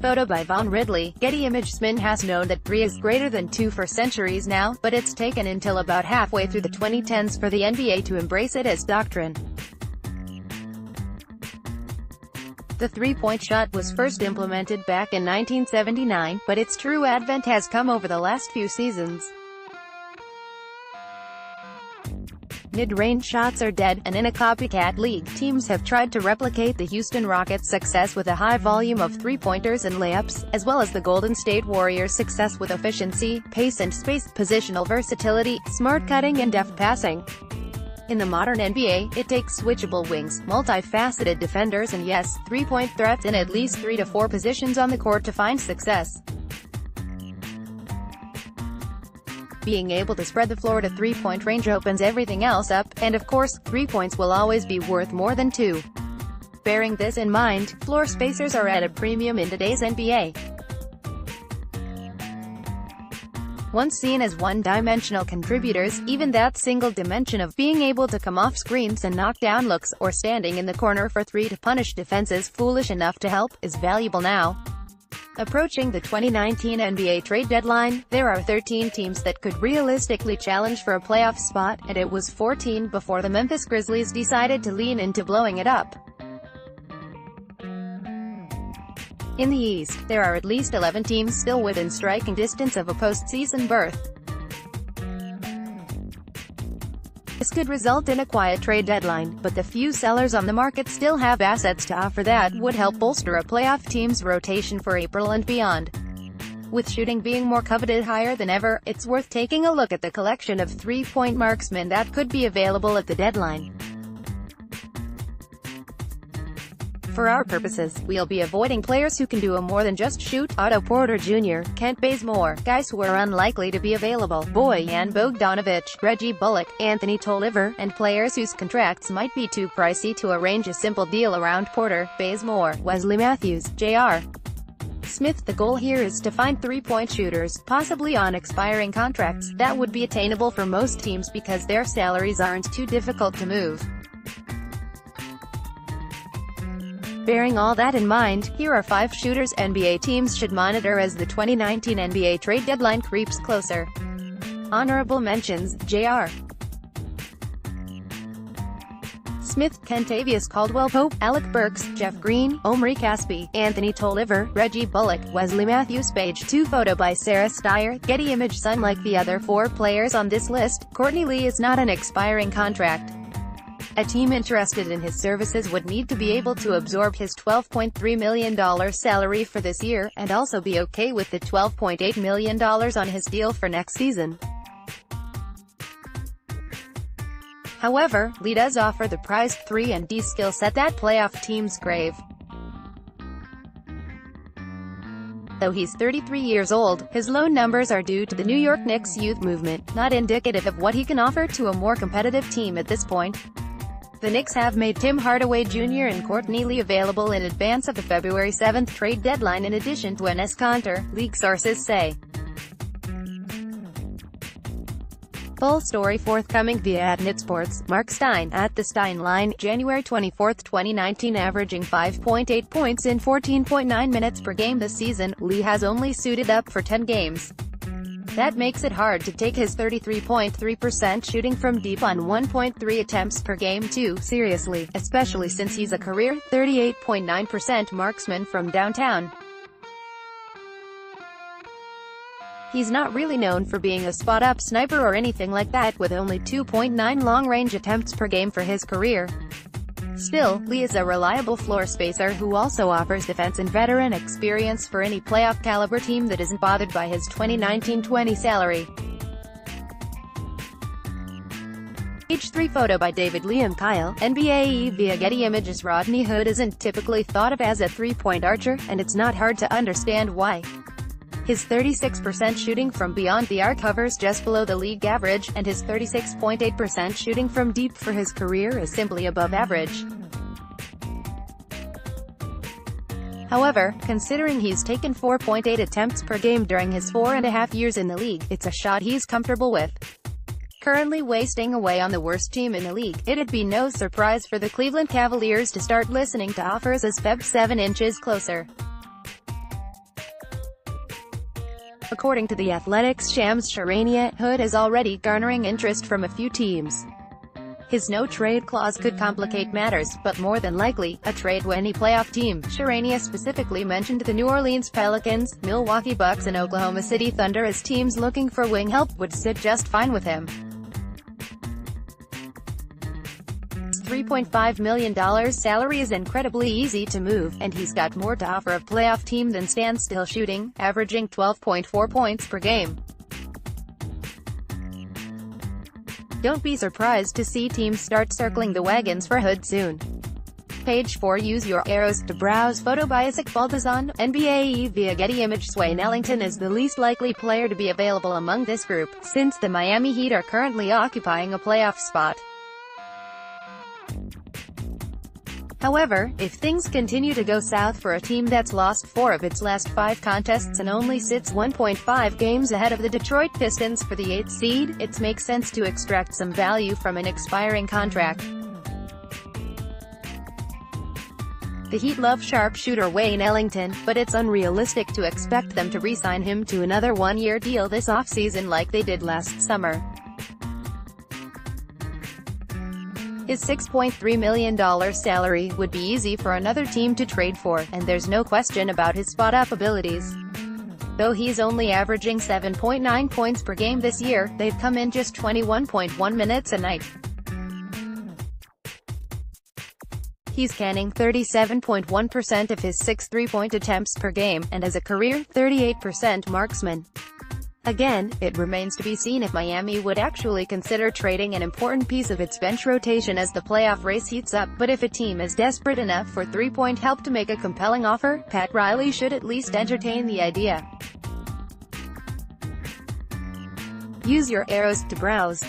Photo by Vaughn Ridley. Getty ImagesMan has known that 3 is greater than 2 for centuries now, but it's taken until about halfway through the 2010s for the NBA to embrace it as doctrine. The three-point shot was first implemented back in 1979, but its true advent has come over the last few seasons. Mid-range shots are dead, and in a copycat league, teams have tried to replicate the Houston Rockets' success with a high volume of three-pointers and layups, as well as the Golden State Warriors' success with efficiency, pace and space, positional versatility, smart cutting and deft passing. In the modern NBA, it takes switchable wings, multifaceted defenders and yes, three-point threats in at least 3 to 4 positions on the court to find success. Being able to spread the floor to three-point range opens everything else up, and of course, 3 points will always be worth more than 2. Bearing this in mind, floor spacers are at a premium in today's NBA. Once seen as one-dimensional contributors, even that single dimension of being able to come off screens and knock down looks, or standing in the corner for 3 to punish defenses foolish enough to help, is valuable now. Approaching the 2019 NBA trade deadline, there are 13 teams that could realistically challenge for a playoff spot, and it was 14 before the Memphis Grizzlies decided to lean into blowing it up. In the East, there are at least 11 teams still within striking distance of a postseason berth. This could result in a quiet trade deadline, but the few sellers on the market still have assets to offer that would help bolster a playoff team's rotation for April and beyond. With shooting being more coveted higher than ever, it's worth taking a look at the collection of three-point marksmen that could be available at the deadline. For our purposes, we'll be avoiding players who can do more than just shoot. Otto Porter Jr., Kent Bazemore, guys who are unlikely to be available, Bojan Bogdanovic, Reggie Bullock, Anthony Tolliver, and players whose contracts might be too pricey to arrange a simple deal around Porter, Bazemore, Wesley Matthews, J.R. Smith. The goal here is to find three-point shooters, possibly on expiring contracts, that would be attainable for most teams because their salaries aren't too difficult to move. Bearing all that in mind, here are 5 shooters NBA teams should monitor as the 2019 NBA trade deadline creeps closer. Honorable mentions: J.R. Smith, Kentavious Caldwell-Pope, Alec Burks, Jeff Green, Omri Caspi, Anthony Tolliver, Reggie Bullock, Wesley Matthews. Page 2 photo by Sarah Steyer, Getty ImagesMan. Unlike the other 4 players on this list, Courtney Lee is not an expiring contract. A team interested in his services would need to be able to absorb his $12.3 million salary for this year, and also be okay with the $12.8 million on his deal for next season. However, Lee does offer the prized 3-and-D skill set that playoff teams crave. Though he's 33 years old, his low numbers are due to the New York Knicks youth movement, not indicative of what he can offer to a more competitive team at this point. The Knicks have made Tim Hardaway Jr. and Courtney Lee available in advance of the February 7th trade deadline in addition to Enes Kanter, league sources say. Full story forthcoming via @NitSports. Mark Stein, @TheSteinLine, January 24, 2019. Averaging 5.8 points in 14.9 minutes per game this season, Lee has only suited up for 10 games. That makes it hard to take his 33.3% shooting from deep on 1.3 attempts per game too seriously, especially since he's a career 38.9% marksman from downtown. He's not really known for being a spot-up sniper or anything like that, with only 2.9 long-range attempts per game for his career. Still, Lee is a reliable floor spacer who also offers defense and veteran experience for any playoff-caliber team that isn't bothered by his 2019-20 salary. Page 3 photo by David Liam Kyle, NBA via Getty Images. Rodney Hood isn't typically thought of as a three-point archer, and it's not hard to understand why. His 36% shooting from beyond the arc hovers just below the league average, and his 36.8% shooting from deep for his career is simply above average. However, considering he's taken 4.8 attempts per game during his 4.5 years in the league, it's a shot he's comfortable with. Currently wasting away on the worst team in the league, it'd be no surprise for the Cleveland Cavaliers to start listening to offers as Feb 7 inches closer. According to The Athletic's Shams Charania, Hood is already garnering interest from a few teams. His no-trade clause could complicate matters, but more than likely, a trade with any playoff team. Charania specifically mentioned the New Orleans Pelicans, Milwaukee Bucks and Oklahoma City Thunder as teams looking for wing help would sit just fine with him. His $3.5 million salary is incredibly easy to move, and he's got more to offer a playoff team than standstill shooting, averaging 12.4 points per game. Don't be surprised to see teams start circling the wagons for Hood soon. Page 4. Use your arrows to browse photo by Isaac Baldazon, NBA via Getty ImagesMan. Ellington is the least likely player to be available among this group, since the Miami Heat are currently occupying a playoff spot. However, if things continue to go south for a team that's lost 4 of its last 5 contests and only sits 1.5 games ahead of the Detroit Pistons for the 8th seed, it makes sense to extract some value from an expiring contract. The Heat love sharpshooter Wayne Ellington, but it's unrealistic to expect them to re-sign him to another one-year deal this offseason like they did last summer. His $6.3 million salary would be easy for another team to trade for, and there's no question about his spot-up abilities. Though he's only averaging 7.9 points per game this year, they've come in just 21.1 minutes a night. He's canning 37.1% of his 6 3-point attempts per game, and as a career, 38% marksman. Again, it remains to be seen if Miami would actually consider trading an important piece of its bench rotation as the playoff race heats up, but if a team is desperate enough for 3-point help to make a compelling offer, Pat Riley should at least entertain the idea. Use your arrows to browse